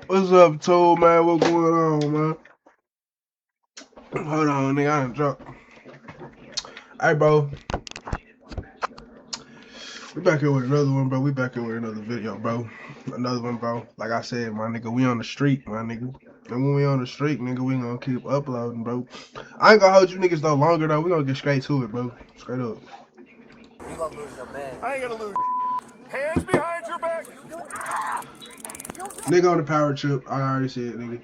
What's up, Toad, man? What's going on, man? Hold on, nigga. I done dropped. Hey, bro. We back here with another one, bro. We back here with another video, bro. Another one, bro. Like I said, my nigga, we on the street, my nigga. And when we on the street, nigga, we gonna keep uploading, bro. I ain't gonna hold you niggas no longer, though. We gonna get straight to it, bro. Straight up. You gonna lose your bag. I ain't gonna lose. Hands behind your back. Nigga on the power trip. I already said, nigga.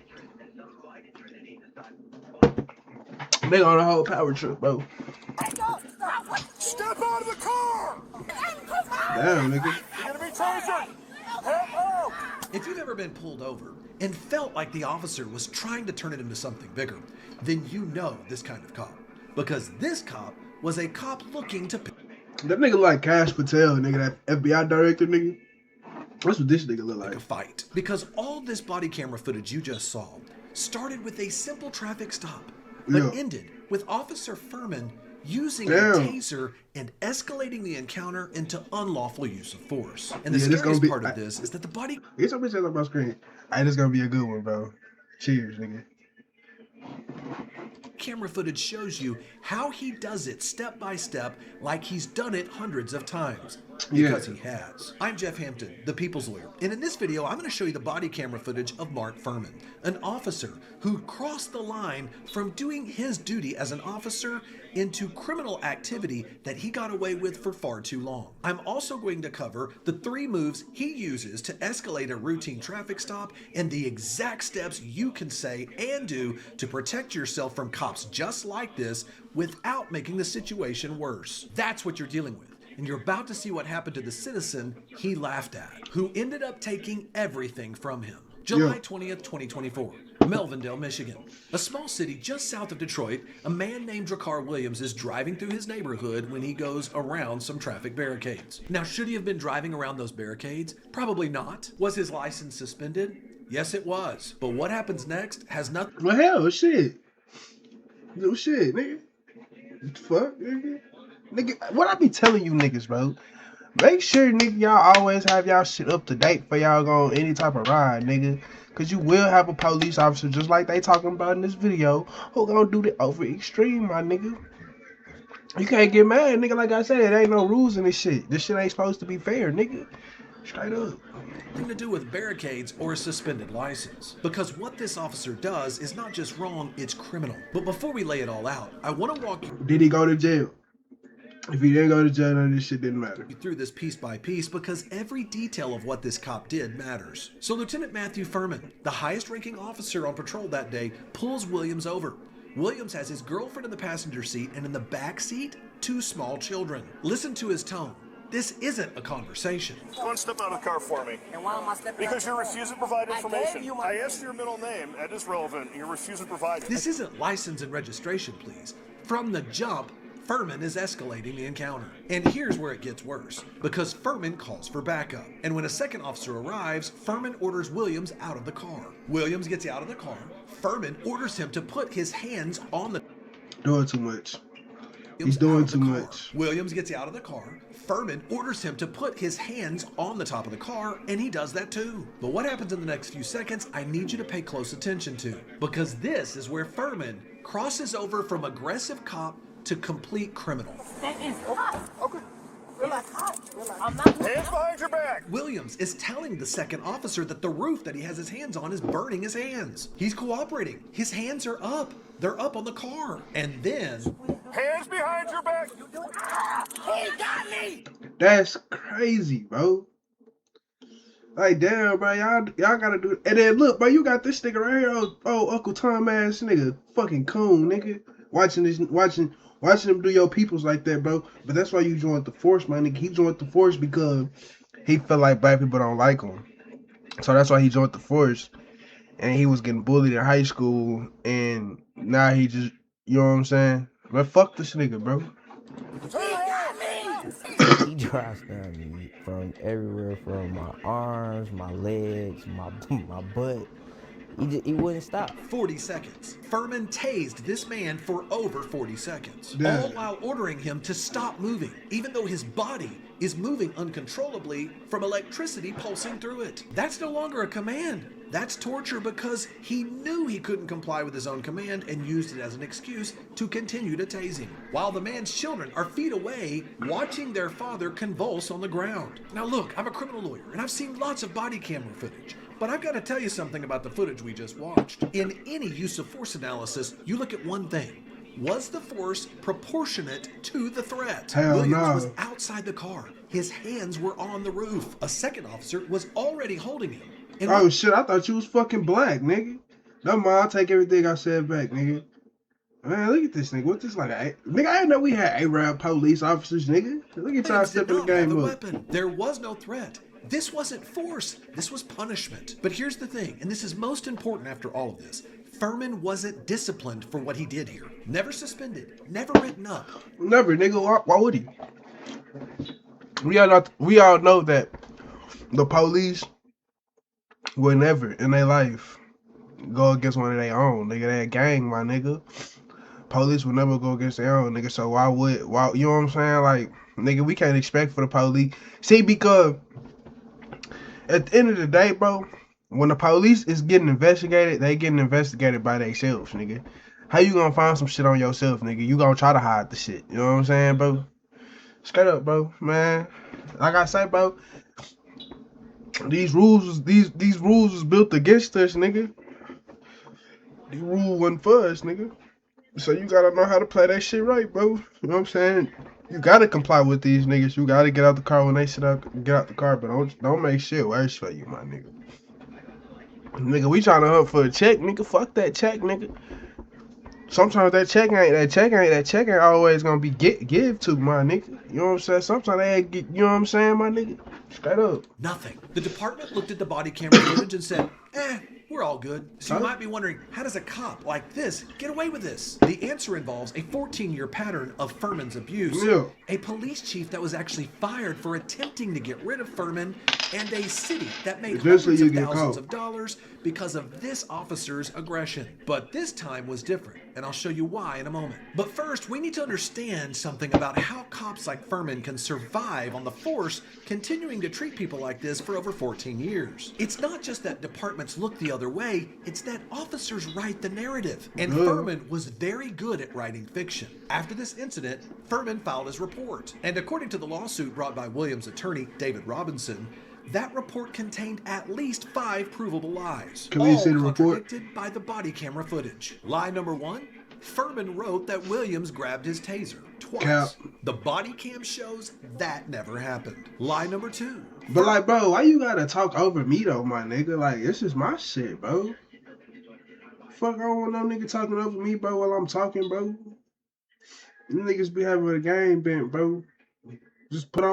Nigga on the whole power trip, bro. Step out of the car. Damn, nigga. You're gonna be tasered. Help! If you've ever been pulled over and felt like the officer was trying to turn it into something bigger, then you know this kind of cop. Because this cop was a cop looking to That nigga like Cash Patel, nigga, that FBI director, nigga. That's what this nigga look like. a fight. Because all this body camera footage you just saw started with a simple traffic stop, but ended with Officer Furman using a taser and escalating the encounter into unlawful use of force. And the scariest part of this is that the body... Get some bitches on my screen. This is gonna be a good one, bro. Cheers, nigga. Camera footage shows you how he does it step by step, like he's done it hundreds of times. Because he has. I'm Jeff Hampton, the People's Lawyer, and in this video I'm going to show you the body camera footage of Mark Furman, an officer who crossed the line from doing his duty as an officer into criminal activity that he got away with for far too long. I'm also going to cover the 3 moves he uses to escalate a routine traffic stop and the exact steps you can say and do to protect yourself from cops just like this without making the situation worse. That's what you're dealing with. And you're about to see what happened to the citizen he laughed at, who ended up taking everything from him. July 20th, 2024, Melvindale, Michigan. A small city just south of Detroit, a man named Dracar Williams is driving through his neighborhood when he goes around some traffic barricades. Now, should he have been driving around those barricades? Probably not. Was his license suspended? Yes, it was. But what happens next has nothing... Well, hell, shit. No shit, nigga. What the fuck, nigga? Nigga, what I be telling you niggas, bro? Make sure, nigga, y'all always have y'all shit up to date for y'all go on any type of ride, nigga. Cause you will have a police officer, just like they talking about in this video, who gonna do the over extreme, my nigga. You can't get mad, nigga. Like I said, there ain't no rules in this shit. This shit ain't supposed to be fair, nigga. Straight up. Nothing to do with barricades or a suspended license. Because what this officer does is not just wrong, it's criminal. But before we lay it all out, I want to walk you... Did he go to jail? If he didn't go to jail, none of this shit didn't matter. Through this piece by piece because every detail of what this cop did matters. So Lieutenant Matthew Furman, the highest ranking officer on patrol that day, pulls Williams over. Williams has his girlfriend in the passenger seat and in the back seat, 2 small children. Listen to his tone. This isn't a conversation. Go and step out of the car for me. And why am I stepping Because you're out? refusing to provide information. I asked your middle name. That is relevant. You're refusing to provide it. This isn't license and registration, please. From the jump, Furman is escalating the encounter. And here's where it gets worse, because Furman calls for backup. And when a second officer arrives, Furman orders Williams out of the car. Williams gets out of the car. Furman orders him to put his hands on the... Doing too much. He's doing too much. Williams gets out of the car. Furman orders him to put his hands on the top of the car, and he does that too. But what happens in the next few seconds, I need you to pay close attention to. Because this is where Furman crosses over from aggressive cop to complete criminal. That is hot. Okay. I'm not... Hands behind your back. Williams is telling the second officer that the roof that he has his hands on is burning his hands. He's cooperating. His hands are up. They're up on the car. And then... Hands behind your back. He got me! That's crazy, bro. Like, damn, bro, y'all gotta do it. And then look, bro, you got this nigga right here, oh Uncle Tom ass nigga, fucking coon, nigga. Watching him do your peoples like that, bro. But that's why you joined the force, my nigga. He joined the force because he felt like black people don't like him. So that's why he joined the force. And he was getting bullied in high school, and now he just, you know what I'm saying? Man, fuck this nigga, bro. He dry stabbed me from everywhere, from my arms, my legs, my butt, He wouldn't stop. 40 seconds. Furman tased this man for over 40 seconds, Yeah. all while ordering him to stop moving, even though his body is moving uncontrollably from electricity pulsing through it. That's no longer a command. That's torture because he knew he couldn't comply with his own command and used it as an excuse to continue to tase him, while the man's children are feet away watching their father convulse on the ground. Now look, I'm a criminal lawyer and I've seen lots of body camera footage. But I've got to tell you something about the footage we just watched. In any use of force analysis, you look at one thing. Was the force proportionate to the threat? Hell Williams no. was outside the car. His hands were on the roof. A second officer was already holding him. And Oh shit, I thought you was fucking black, nigga. No mind, I'll take everything I said back, nigga. Man, look at this nigga. What this like? Nigga, I didn't know we had Arab police officers, nigga. Look at y'all Williams did stepping the not have game a up. weapon. There was no threat. This wasn't force. This was punishment. But here's the thing, and this is most important after all of this. Furman wasn't disciplined for what he did here. Never suspended. Never written up. Never, nigga. Why would he? We all know that the police will never in their life go against one of their own. Nigga, that gang, my nigga. Police will never go against their own, nigga. So why, you know what I'm saying? Like, nigga, we can't expect for the police. See, because at the end of the day, bro, when the police is getting investigated, they getting investigated by themselves, nigga. How you gonna find some shit on yourself, nigga? You gonna try to hide the shit. You know what I'm saying, bro? Straight up, bro, man. Like I say, bro, these rules was built against us, nigga. The rule wasn't for us, nigga. So you gotta know how to play that shit right, bro. You know what I'm saying? You gotta comply with these niggas. You gotta get out the car when they get out the car, but don't make shit worse for you, my nigga. Nigga, we trying to hunt for a check, nigga. Fuck that check, nigga. Sometimes that check ain't always gonna be give to my nigga. You know what I'm saying? Sometimes they ain't get, you know what I'm saying, my nigga? Straight up. Nothing. The department looked at the body camera footage and said, we're all good. So you might be wondering, how does a cop like this get away with this? The answer involves a 14-year pattern of Furman's abuse. Yeah. A police chief that was actually fired for attempting to get rid of Furman, and a city that made Eventually hundreds of you get thousands caught. of dollars because of this officer's aggression. But this time was different, and I'll show you why in a moment. But first, we need to understand something about how cops like Furman can survive on the force, continuing to treat people like this for over 14 years. It's not just that departments look the other way, it's that officers write the narrative. And Furman was very good at writing fiction. After this incident, Furman filed his report. And according to the lawsuit brought by Williams' attorney, David Robinson, that report contained at least 5 provable lies, Can we all see the report? contradicted by the body camera footage. Lie number 1, Furman wrote that Williams grabbed his taser twice. Cap. The body cam shows that never happened. Lie number 2. But like, bro, why you gotta talk over me though, my nigga? Like, this is my shit, bro. Fuck, I don't want no nigga talking over me, bro, while I'm talking, bro. Them niggas be having a game bent, bro. Just put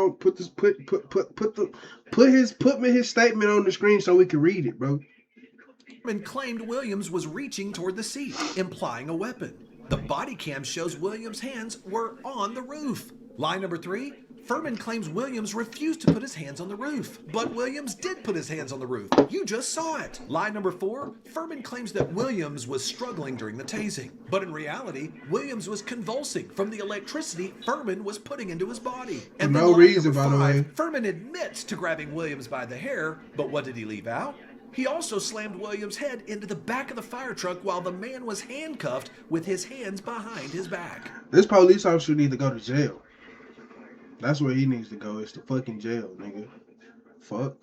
me his statement on the screen so we can read it, bro. Furman claimed Williams was reaching toward the seat, implying a weapon. The body cam shows Williams' hands were on the roof. Lie number 3, Furman claims Williams refused to put his hands on the roof, but Williams did put his hands on the roof. You just saw it. Lie number 4, Furman claims that Williams was struggling during the tasing, but in reality, Williams was convulsing from the electricity Furman was putting into his body. And For then no lie reason, number by the 5, way. Furman admits to grabbing Williams by the hair, but what did he leave out? He also slammed Williams' head into the back of the fire truck while the man was handcuffed with his hands behind his back. This police officer need to go to jail. That's where he needs to go. It's the fucking jail, nigga. Fuck.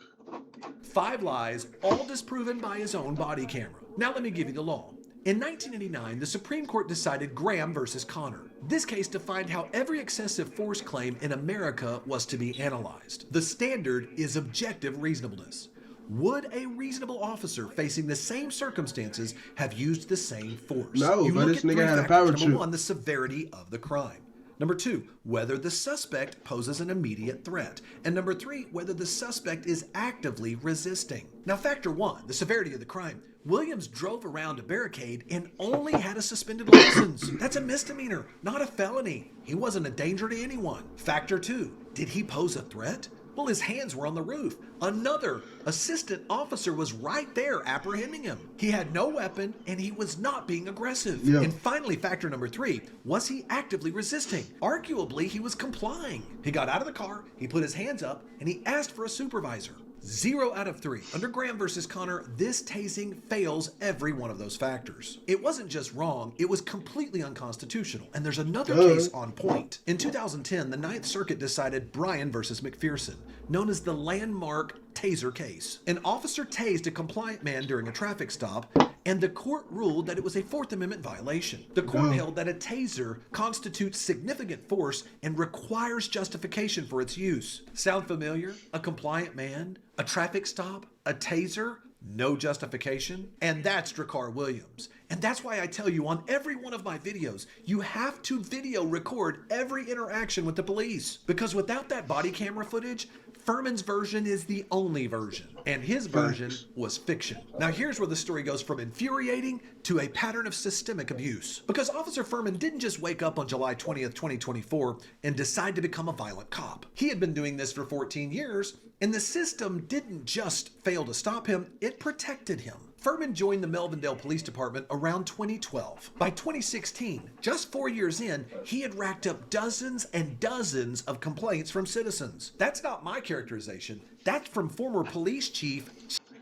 5 lies, all disproven by his own body camera. Now let me give you the law. In 1989, the Supreme Court decided Graham versus Connor. This case defined how every excessive force claim in America was to be analyzed. The standard is objective reasonableness. Would a reasonable officer facing the same circumstances have used the same force? No, You but look this at nigga 3 had a factors. power Number trip. 1, the severity of the crime. Number 2, whether the suspect poses an immediate threat. And number 3, whether the suspect is actively resisting. Now, factor 1, the severity of the crime. Williams drove around a barricade and only had a suspended license. That's a misdemeanor, not a felony. He wasn't a danger to anyone. Factor 2, did he pose a threat? Well, his hands were on the roof. Another assistant officer was right there apprehending him. He had no weapon and he was not being aggressive. Yeah. And finally, factor number 3, was he actively resisting? Arguably, he was complying. He got out of the car, he put his hands up, and he asked for a supervisor. 0 out of 3. Under Graham versus Connor, this tasing fails every one of those factors. It wasn't just wrong, it was completely unconstitutional. And there's another case on point. In 2010, the Ninth Circuit decided Bryan versus McPherson, known as the landmark taser case. An officer tased a compliant man during a traffic stop, and the court ruled that it was a Fourth Amendment violation. The court held that a taser constitutes significant force and requires justification for its use. Sound familiar? A compliant man? A traffic stop? A taser? No justification? And that's Drakkar Williams. And that's why I tell you on every one of my videos, you have to video record every interaction with the police. Because without that body camera footage, Furman's version is the only version, and his version was fiction. Now here's where the story goes from infuriating to a pattern of systemic abuse. Because Officer Furman didn't just wake up on July 20th, 2024 and decide to become a violent cop. He had been doing this for 14 years, and the system didn't just fail to stop him, it protected him. Furman joined the Melvindale Police Department around 2012. By 2016, just 4 years in, he had racked up dozens and dozens of complaints from citizens. That's not my characterization. That's from former police chief.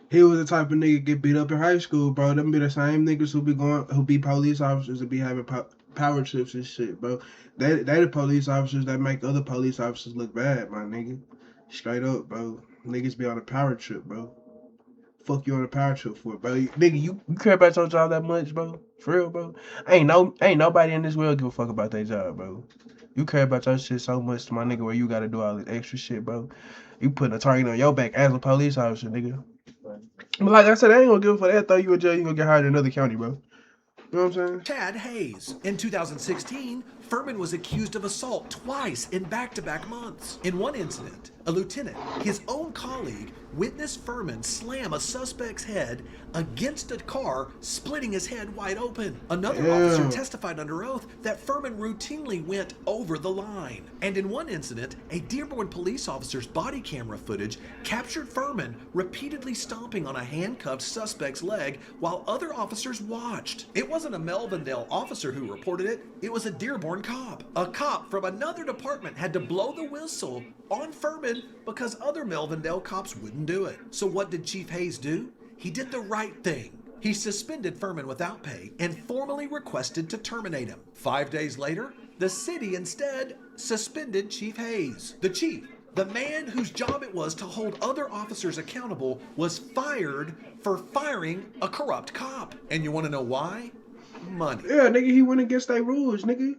He was the type of nigga get beat up in high school, bro. Them be the same niggas who be police officers and be having power trips and shit, bro. They the police officers that make other police officers look bad, my nigga. Straight up, bro. Niggas be on a power trip, bro. Fuck you on a power trip for, bro. Nigga, you care about your job that much, bro? For real, bro? Ain't nobody in this world give a fuck about their job, bro. You care about your shit so much, my nigga, where you gotta do all this extra shit, bro. You putting a target on your back as a police officer, nigga. But like I said, I ain't gonna give a fuck that. Throw you in jail, you gonna get hired in another county, bro. You know what I'm saying? Chad Hayes. In 2016, Furman was accused of assault twice in back-to-back months. In one incident, a lieutenant, his own colleague, witnessed Furman slam a suspect's head against a car, splitting his head wide open. Another officer testified under oath that Furman routinely went over the line. And in one incident, a Dearborn police officer's body camera footage captured Furman repeatedly stomping on a handcuffed suspect's leg while other officers watched. It wasn't a Melvindale officer who reported it, it was a Dearborn cop. A cop from another department had to blow the whistle on Furman because other Melvindale cops wouldn't do it. So what did Chief Hayes do? He did the right thing. He suspended Furman without pay and formally requested to terminate him. 5 days later, the city instead suspended Chief Hayes. The chief, the man whose job it was to hold other officers accountable, was fired for firing a corrupt cop. And you want to know why? Money. Yeah, nigga, he went against their rules, nigga.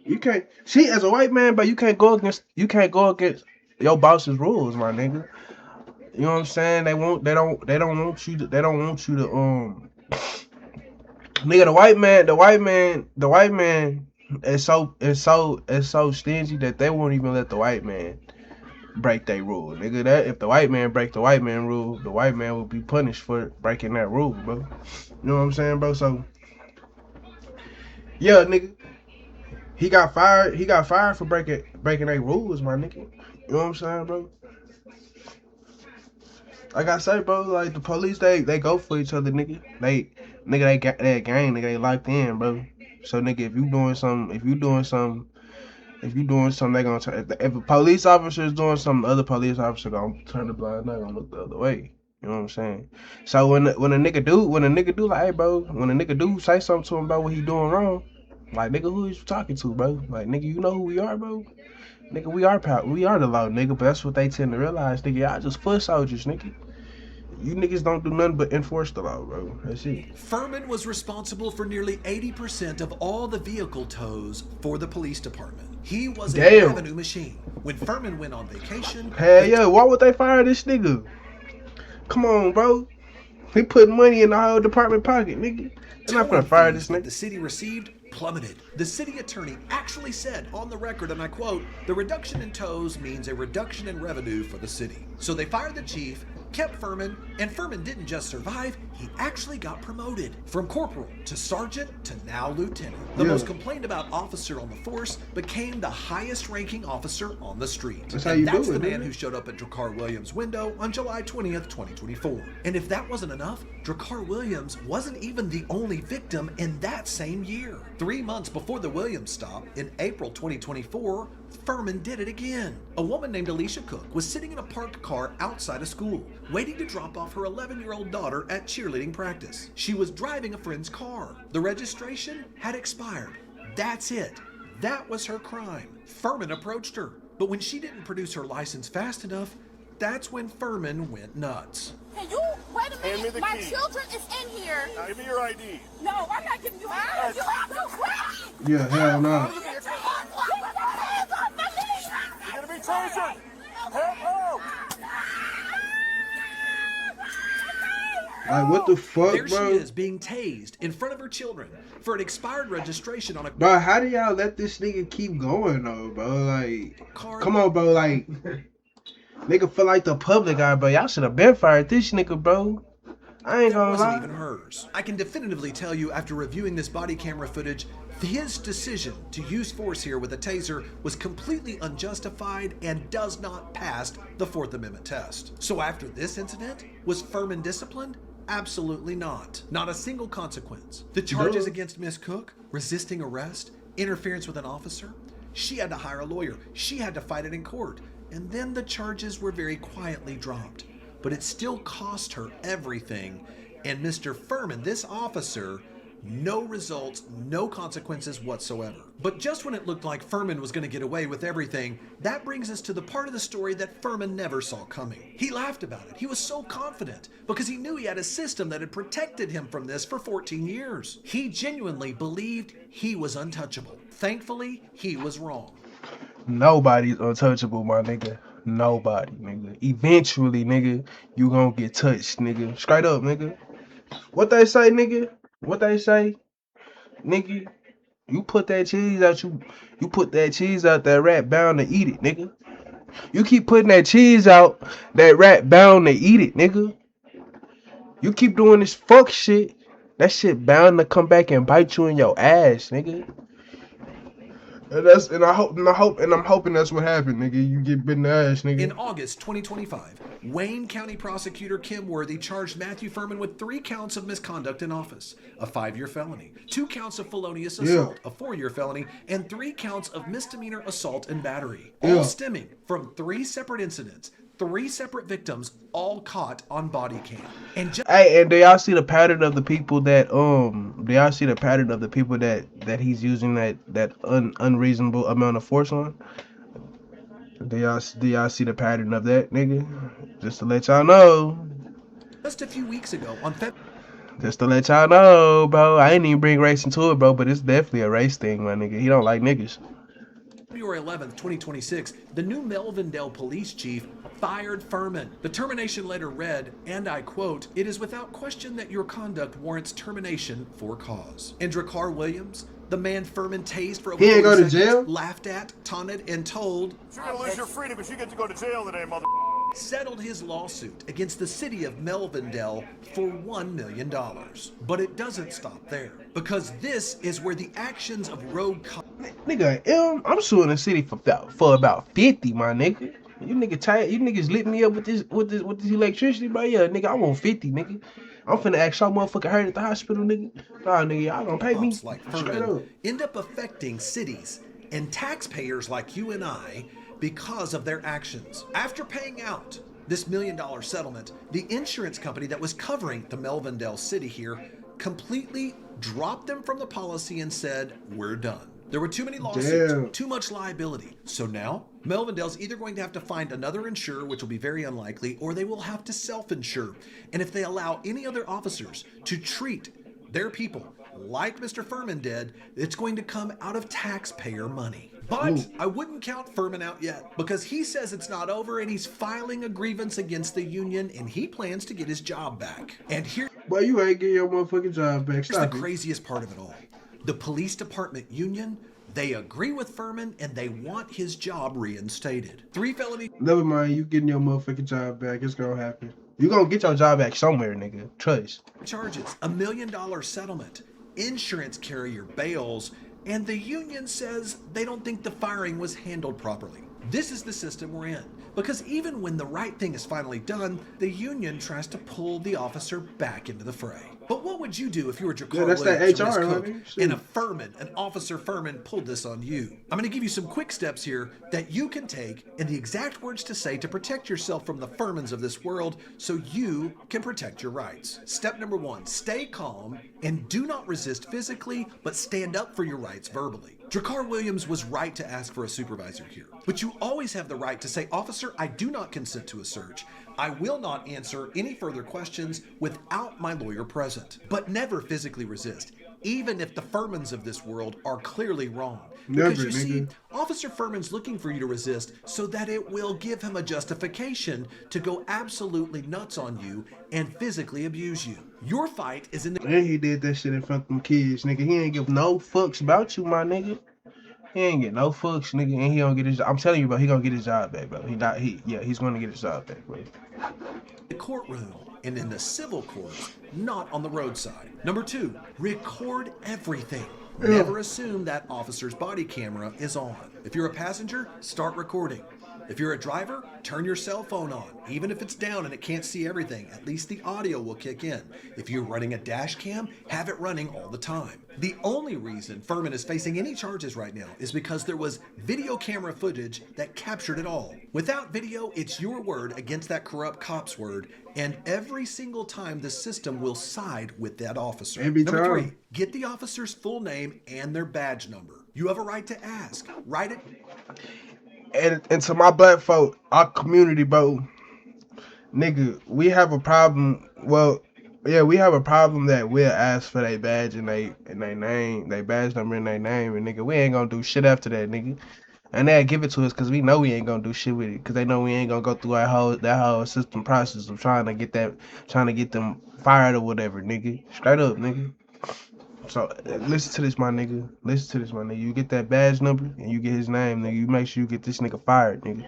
You can't see as a white man, but you can't go against your boss's rules, my nigga. You know what I'm saying? They don't want you to nigga, the white man is so stingy that they won't even let the white man break their rule. Nigga, that if the white man break the white man rule, the white man will be punished for breaking that rule, bro. You know what I'm saying, bro? So yeah, nigga. He got fired for breaking their rules, my nigga. You know what I'm saying, bro? Like I say, bro, like the police, they go for each other, nigga. They got that gang, nigga, they locked in, bro. So nigga, if you doing something, they gonna turn. If a police officer is doing something, the other police officer gonna turn the blind eye, gonna look the other way. You know what I'm saying? So when a nigga do like, hey, bro, when a nigga do say something to him about what he doing wrong, like, nigga, who is you talking to, bro? Like, nigga, you know who we are, bro? Nigga, we are the law, nigga, but that's what they tend to realize, nigga. Y'all just foot soldiers, nigga. You niggas don't do nothing but enforce the law, bro. That's it. Furman was responsible for nearly 80% of all the vehicle tows for the police department. He was a revenue machine. When Furman went on vacation... Hell yeah, why would they fire this nigga? Come on, bro. He put money in the whole department pocket, nigga. They're not gonna fire this nigga. The city received plummeted. The city attorney actually said on the record, and I quote, "The reduction in tows means a reduction in revenue for the city." So they fired the chief, kept Furman, and Furman didn't just survive, he actually got promoted from corporal to sergeant to now lieutenant. The most complained about officer on the force became the highest ranking officer on the street. That's how you That's do it, the man man. who showed up at Drakkar Williams' window on July 20th, 2024. And if that wasn't enough, Drakkar Williams wasn't even the only victim in that same year. 3 months before the Williams stop, in April 2024, Furman did it again. A woman named Alicia Cook was sitting in a parked car outside a school, waiting to drop off her 11-year-old daughter at cheerleading practice. She was driving a friend's car. The registration had expired. That's it. That was her crime. Furman approached her, but when she didn't produce her license fast enough, that's when Furman went nuts. Hey, you, wait a Hand me minute. the My key. children is in here. Now give me your ID. No, I'm not giving you hands. You have to quit. Yeah, hell no. Get your hands off my knee. You're gonna be tasered. Help! Like, what the fuck, There she bro? is, being tased in front of her children for an expired registration on a Bro, how do y'all let this nigga keep going though, bro? Like, car. come on, bro. Like, nigga feel like the public eye, bro. Y'all should have been fired this nigga, bro. I ain't That gonna wasn't lie. even hers. I can definitively tell you after reviewing this body camera footage, his decision to use force here with a taser was completely unjustified and does not pass the Fourth Amendment test. So after this incident, was Furman disciplined? Absolutely not. Not a single consequence. The charges against Miss Cook, resisting arrest, interference with an officer, she had to hire a lawyer. She had to fight it in court. And then the charges were very quietly dropped. But it still cost her everything. And Mr. Furman, this officer, no results, no consequences whatsoever. But just when it looked like Furman was going to get away with everything, that brings us to the part of the story that Furman never saw coming. He laughed about it. He was so confident because he knew he had a system that had protected him from this for 14 years. He genuinely believed he was untouchable. Thankfully, he was wrong. Nobody's untouchable, my nigga. Nobody, nigga. Eventually, nigga, you gonna get touched, nigga. Straight up, nigga. What they say, nigga? What they say? Nigga, you put that cheese out, you put that cheese out, that rat bound to eat it, nigga. You keep putting that cheese out, that rat bound to eat it, nigga. You keep doing this fuck shit, that shit bound to come back and bite you in your ass, nigga. And I'm hoping that's what happened, nigga. You get bit in the ass, nigga. In August 2025, Wayne County Prosecutor Kim Worthy charged Matthew Furman with 3 counts of misconduct in office, a 5-year felony, 2 counts of felonious assault, a 4-year felony, and 3 counts of misdemeanor assault and battery, all stemming from 3 separate incidents, 3 separate victims, all caught on body cam. And Hey, and do y'all see the pattern of the people that that he's using that unreasonable amount of force on? Do y'all see the pattern of that, nigga? Just to let y'all know. just a few weeks ago, on Just to let y'all know, bro. I ain't even bring race into it, bro, but it's definitely a race thing, my nigga. He don't like niggas. February 11th, 2026, the new Melvindale police chief fired Furman. The termination letter read, and I quote, "It is without question that your conduct warrants termination for cause." And Drakkar Williams, the man Furman tased for over He ain't 40 go to seconds, jail? laughed at, taunted, and told, You're gonna lose your freedom because you get to go to jail today, mother. settled his lawsuit against the city of Melvindale for $1 million. But it doesn't stop there, because this is where the actions of rogue cops Nigga, I'm suing the city for about 50, my nigga. You niggas lit me up with this electricity, bro. Yeah, nigga, I want 50, nigga. I'm finna ask y'all motherfucker hurt at the hospital, nigga. Nah, nigga, y'all gonna pay me like straight Furman up. end up affecting cities and taxpayers like you and I because of their actions. After paying out this $1 million settlement, the insurance company that was covering the Melvindale city here completely dropped them from the policy and said, "We're done." There were too many lawsuits, Damn. too much liability. So now, Melvindale's either going to have to find another insurer, which will be very unlikely, or they will have to self-insure. And if they allow any other officers to treat their people like Mr. Furman did, it's going to come out of taxpayer money. But I wouldn't count Furman out yet, because he says it's not over and he's filing a grievance against the union and he plans to get his job back. And here's Boy, you ain't getting your motherfucking job back. the Stop it. craziest part of it all. The police department union, they agree with Furman and they want his job reinstated. 3 felonies Never mind, you getting your motherfucking job back. It's gonna happen. You gonna get your job back somewhere, nigga. Trust. charges, $1 million settlement, insurance carrier bails, and the union says they don't think the firing was handled properly. This is the system we're in, because even when the right thing is finally done, the union tries to pull the officer back into the fray. But what would you do if you were Dracar that's that Williams or Miss HR, Cook, honey. and a Furman, an Officer Furman, pulled this on you? I'm going to give you some quick steps here that you can take and the exact words to say to protect yourself from the Furmans of this world so you can protect your rights. Step number 1, stay calm and do not resist physically, but stand up for your rights verbally. Dracar Williams was right to ask for a supervisor here, but you always have the right to say, "Officer, I do not consent to a search. I will not answer any further questions without my lawyer present." But never physically resist, even if the Furmans of this world are clearly wrong. Because Never, you see, nigga. Officer Furman's looking for you to resist so that it will give him a justification to go absolutely nuts on you and physically abuse you. Your fight is in the... And he did that shit in front of them kids, nigga. He ain't give no fucks about you, my nigga. He ain't get no fucks, nigga, and he don't get his. I'm telling you, bro, he gonna get his job back, bro. He's gonna get his job back, bro. courtroom and in the civil courts, not on the roadside. Number 2, record everything. Never assume that officer's body camera is on. If you're a passenger, start recording. If you're a driver, turn your cell phone on. Even if it's down and it can't see everything, at least the audio will kick in. If you're running a dash cam, have it running all the time. The only reason Furman is facing any charges right now is because there was video camera footage that captured it all. Without video, it's your word against that corrupt cop's word, and every single time the system will side with that officer. Every Number time. 3, get the officer's full name and their badge number. You have a right to ask. Write it. And to my black folk, our community, bro, nigga, we have a problem. Well, yeah, we have a problem that we'll ask for their badge and they name, their badge number and their name, and nigga, we ain't gonna do shit after that, nigga. And they'll give it to us because we know we ain't gonna do shit with it, because they know we ain't gonna go through that whole system process of trying to get them fired or whatever, nigga. Straight up, nigga. So listen to this, my nigga. Listen to this, my nigga. You get that badge number and you get his name, nigga. You make sure you get this nigga fired, nigga.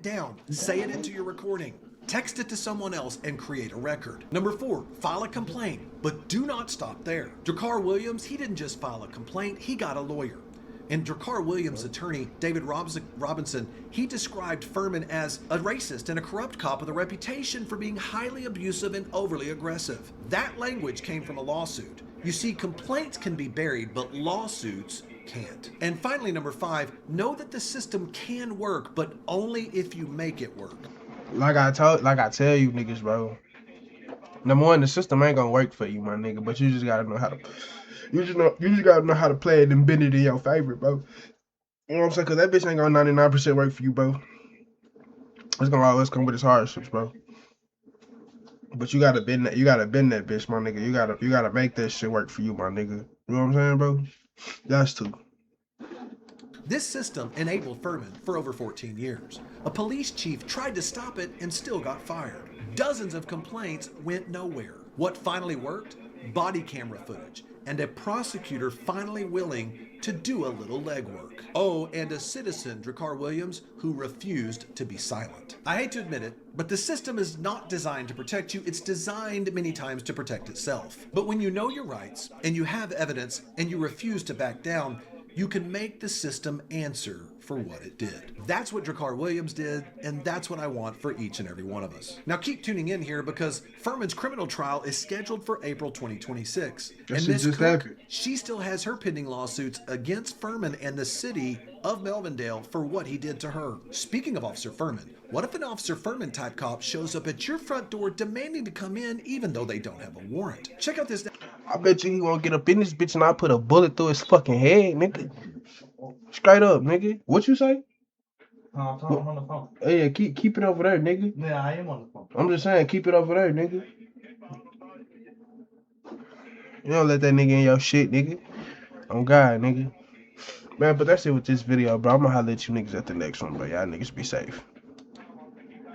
Down, say it into your recording, text it to someone else, and create a record. Number 4, file a complaint, but do not stop there. Dracar Williams, he didn't just file a complaint, he got a lawyer. And Dracar Williams' attorney, David Robinson, he described Furman as a racist and a corrupt cop with a reputation for being highly abusive and overly aggressive. That language came from a lawsuit. You see, complaints can be buried, but lawsuits can't. And finally, number 5, know that the system can work, but only if you make it work. Like I tell you niggas, bro. Number 1, the system ain't gonna work for you, my nigga. But you just gotta know how to. You just gotta know how to play it and bend it in your favor, bro. You know what I'm saying? Cause that bitch ain't gonna 99% work for you, bro. It's gonna always come with its hardships, bro. But you gotta bend that. You gotta bend that bitch, my nigga. You gotta make that shit work for you, my nigga. You know what I'm saying, bro? That's two. This system enabled Furman for over 14 years. A police chief tried to stop it and still got fired. Dozens of complaints went nowhere. What finally worked? Body camera footage, and a prosecutor finally willing to do a little legwork. Oh, and a citizen, Dracar Williams, who refused to be silent. I hate to admit it, but the system is not designed to protect you. It's designed many times to protect itself. But when you know your rights, and you have evidence, and you refuse to back down, you can make the system answer for what it did. That's what Dracar Williams did, and that's what I want for each and every one of us. Now keep tuning in here, because Furman's criminal trial is scheduled for April 2026. And Miss Cook, she still has her pending lawsuits against Furman and the city of Melvindale for what he did to her. Speaking of Officer Furman, what if an Officer Furman type cop shows up at your front door demanding to come in even though they don't have a warrant? Check out this. I bet you he won't get up in this bitch and I put a bullet through his fucking head, nigga. Straight up, nigga. What you say? I'm on the phone. Hey, yeah, keep it over there, nigga. Yeah, I am on the phone. I'm just saying, keep it over there, nigga. You don't let that nigga in your shit, nigga. On God, nigga. Man, but that's it with this video, bro. I'm gonna holler at you niggas at the next one, bro. Y'all niggas be safe.